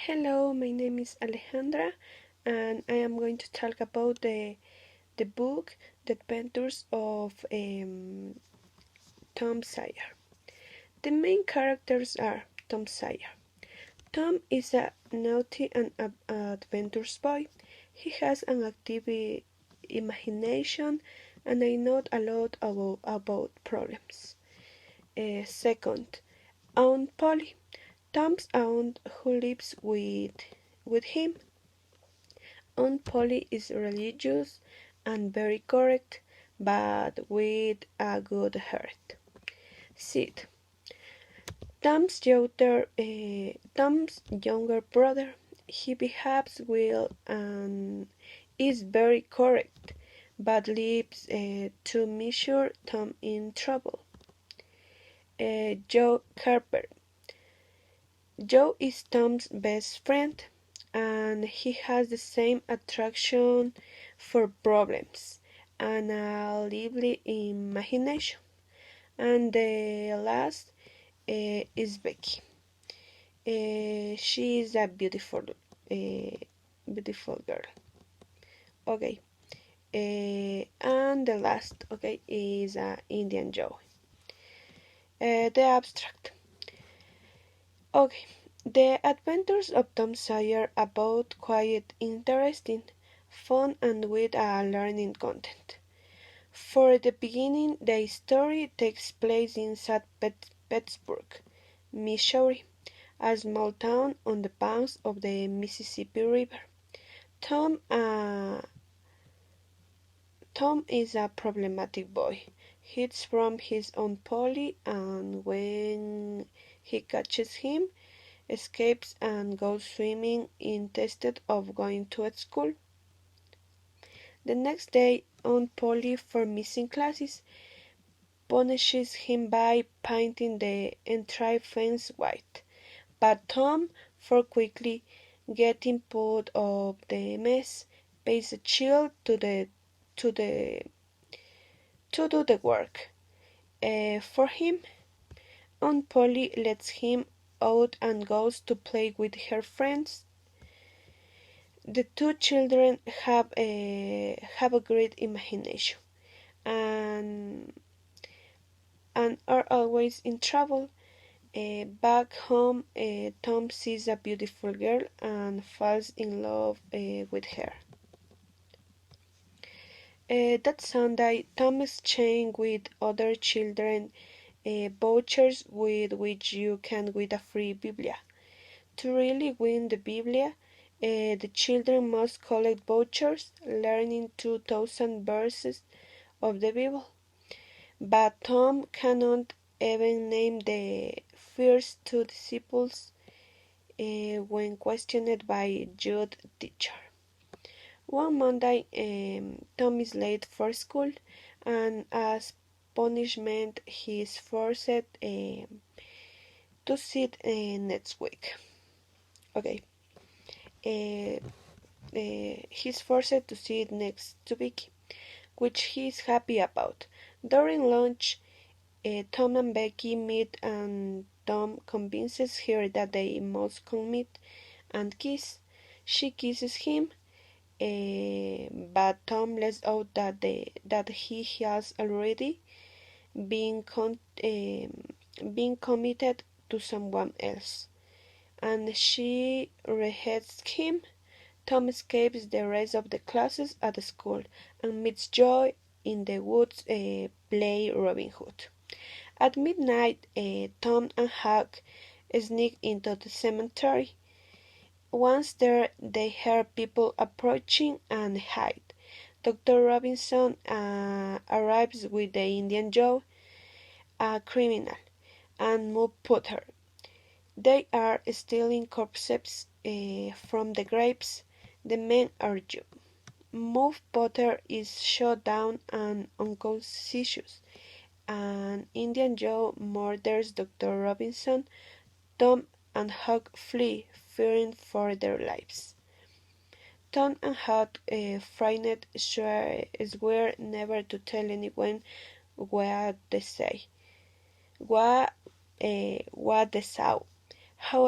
Hello, my name is Alejandra, and I am going to talk about the book The Adventures of Tom Sawyer. The main characters are Tom Sawyer. Tom is a naughty and adventurous boy. He has an active imagination and I know a lot about problems. Second, Aunt Polly. Tom's aunt who lives with him. Aunt Polly is religious and very correct, but with a good heart. Sid, Tom's younger brother. He behaves well and is very correct, but leaves to measure Tom in trouble. Joe Carper. Joe is Tom's best friend, and he has the same attraction for problems and a lively imagination. And the last is Becky. She is a beautiful girl. Okay. And the last, okay, is Indian Joe. The abstract. Okay. The Adventures of Tom Sawyer about quiet, interesting, fun, and with a learning content. For the beginning, the story takes place in St. Petersburg, Missouri, a small town on the banks of the Mississippi River. Tom, uh, Tom is a problematic boy. Hides from his own Polly, and when he catches him, escapes and goes swimming instead of going to school. The next day, Aunt Polly, for missing classes, punishes him by painting the entire fence white. But Tom, for quickly getting put of the mess, pays a child to the to do the work for him. Aunt Polly lets him out and goes to play with her friends. The two children have a great imagination and are always in trouble. Back home, Tom sees a beautiful girl and falls in love with her. That Sunday, Tom exchanged with other children vouchers with which you can win a free Biblia. To really win the Biblia, the children must collect vouchers, learning 2,000 verses of the Bible. But Tom cannot even name the first two disciples when questioned by Jude's teacher. One Monday, Tom is late for school, and as punishment, he is forced to sit next week. Okay, uh, he's forced to sit next to Vicky, which he is happy about. During lunch, Tom and Becky meet, and Tom convinces her that they must commit and kiss. She kisses him, but Tom lets out that he has already been committed to someone else, and she rejects him. Tom escapes the rest of the classes at school and meets Joy in the woods play Robin Hood. At midnight, Tom and Huck sneak into the cemetery. Once there, they hear people approaching and hide. Dr. Robinson arrives with the Indian Joe, a criminal, and Moe Potter. They are stealing corpses from the graves. The men argue. Moe Potter is shot down and unconscious, and Indian Joe murders Dr. Robinson. Tom and Huck flee, fearing for their lives. Tom and Huck, frightened, swear never to tell anyone what they say, what they saw. How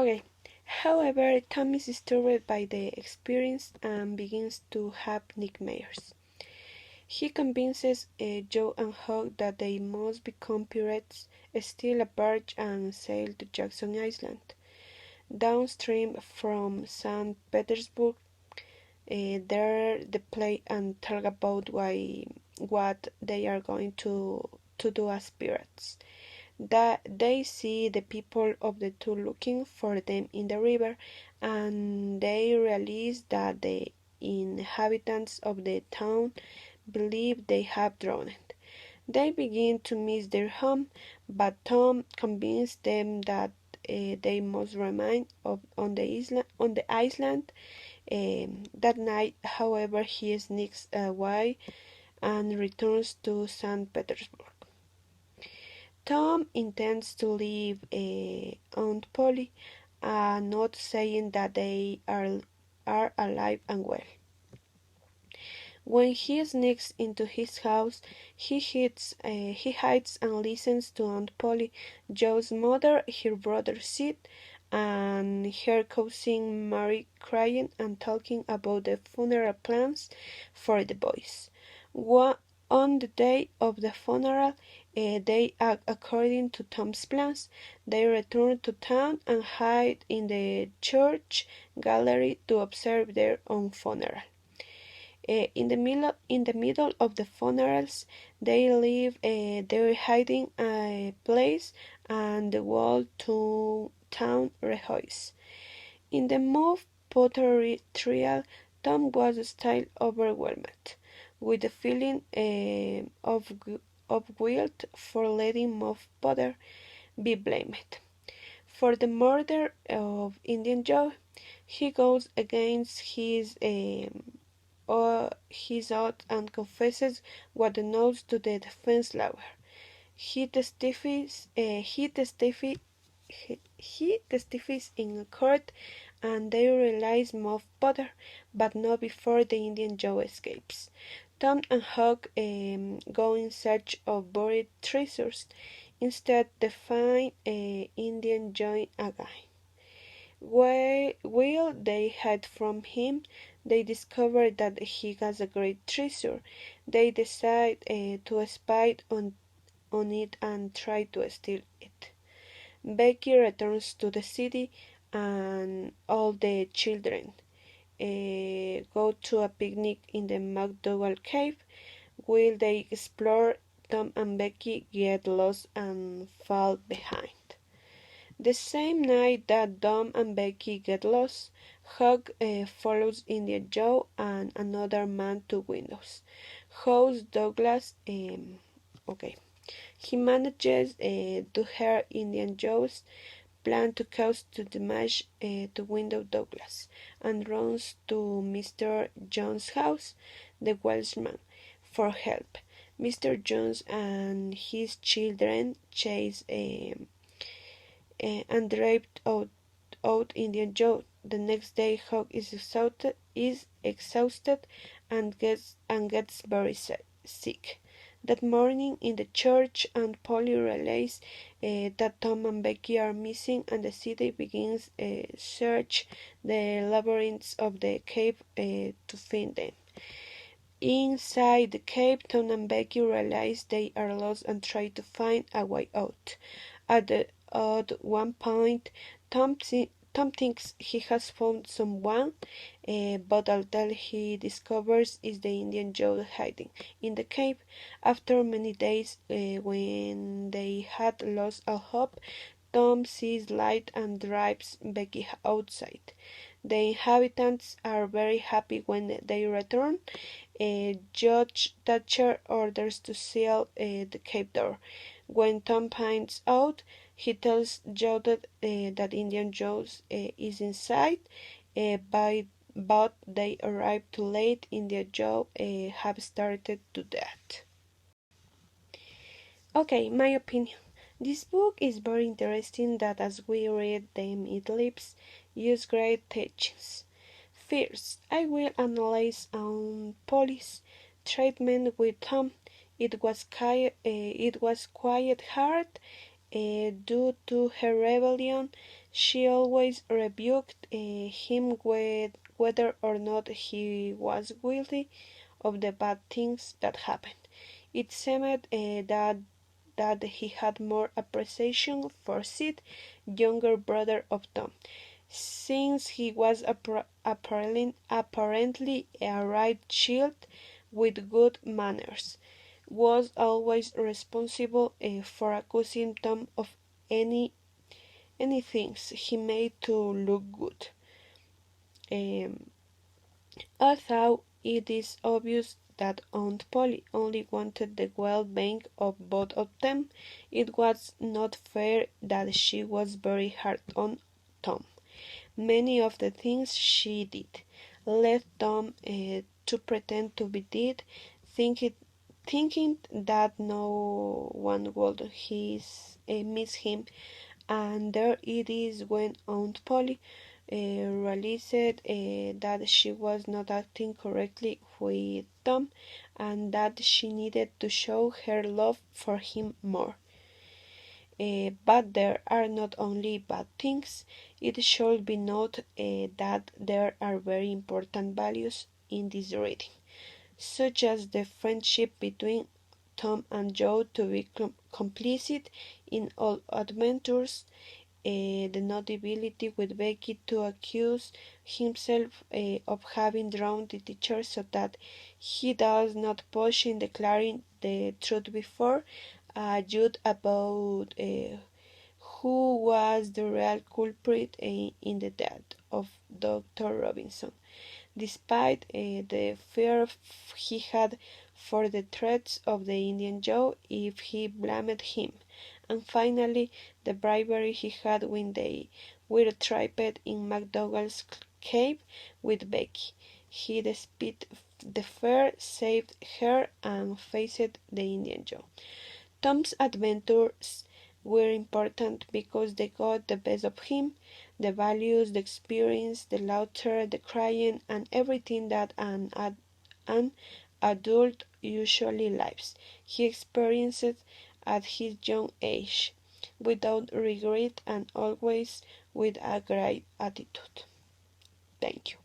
Okay. However, Tom is disturbed by the experience and begins to have nightmares. He convinces Joe and Hawk that they must become pirates, steal a barge, and sail to Jackson Island, downstream from St. Petersburg. There they play and talk about what they are going to do as pirates. That they see the people of the two looking for them in the river, and they realize that the inhabitants of the town believe they have drowned. They begin to miss their home, but Tom convinces them that they must remain on the island. That night, however, he sneaks away and returns to St. Petersburg. Tom intends to leave Aunt Polly a note saying that they are alive and well. When he sneaks into his house, he hides and listens to Aunt Polly, Joe's mother, her brother Sid, and her cousin Mary crying and talking about the funeral plans for the boys. On the day of the funeral, they act according to Tom's plans. They return to town and hide in the church gallery to observe their own funeral. In the middle of the funerals, they leave their hiding place, and the whole town rejoices. In the move pottery trial, Tom was still overwhelmed with the feeling of guilt for letting Muff Potter be blamed for the murder of Indian Joe. He goes against his oath and confesses what he knows to the defense lawyer. He testifies. He testifies in court, and they release Muff Potter, but not before the Indian Joe escapes. Tom and Hawk go in search of buried treasures. Instead, they find Indian Joe again. While they hide from him, they discover that he has a great treasure. They decide to spy on it and try to steal it. Becky returns to the city, and all the children go to a picnic in the McDougal cave. While they explore, Tom and Becky get lost and fall behind. The same night that Tom and Becky get lost, Hug follows Indian Joe and another man to windows. House Douglas. Okay. He manages to hear Indian Joe's plan to cause to damage to window Douglas and runs to Mr. Jones' house, the Welshman, for help. Mr. Jones and his children chase and draped out Indian Joe. The next day, Hawk is exhausted and gets very sick. That morning in the church, Aunt Polly realizes that Tom and Becky are missing, and the city begins search the labyrinths of the cave to find them. Inside the cave, Tom and Becky realize they are lost and try to find a way out. At one point, Tom thinks he has found someone, but all he discovers is the Indian Joe hiding in the cave. After many days, when they had lost all hope, Tom sees light and drives Becky outside. The inhabitants are very happy when they return. Judge Thatcher orders to seal the cave door. When Tom finds out, he tells Joe that Indian Joe is inside, but they arrive too late. Indian Joe have started to death. Okay, my opinion. This book is very interesting that as we read them it leaves use great teachings. First, I will analyze on police treatment with Tom. It was quite hard due to her rebellion. She always rebuked him whether or not he was guilty of the bad things that happened. It seemed that he had more appreciation for Sid, younger brother of Tom, since he was apparently a right child with good manners, was always responsible for accusing Tom of any things he made to look good. Um, Although it is obvious that Aunt Polly only wanted the well-being of both of them, it was not fair that she was very hard on Tom. Many of the things she did led Tom to pretend to be dead, thinking, thinking that no one would miss him, and there it is when Aunt Polly realized that she was not acting correctly with Tom and that she needed to show her love for him more. But there are not only bad things. It should be noted that there are very important values in this reading, such as the friendship between Tom and Joe to be complicit in all adventures, the notability with Becky to accuse himself of having drowned the teacher so that he does not push in declaring the truth before Jude about who was the real culprit in the death of Dr. Robinson, despite the fear he had for the threats of the Indian Joe if he blamed him, and finally the bribery he had when they were trapped in McDougal's cave with Becky. He, despite the fear, saved her and faced the Indian Joe. Tom's adventures were important because they got the best of him, the values, the experience, the laughter, the crying, and everything that an adult usually lives. He experienced at his young age, without regret and always with a great attitude. Thank you.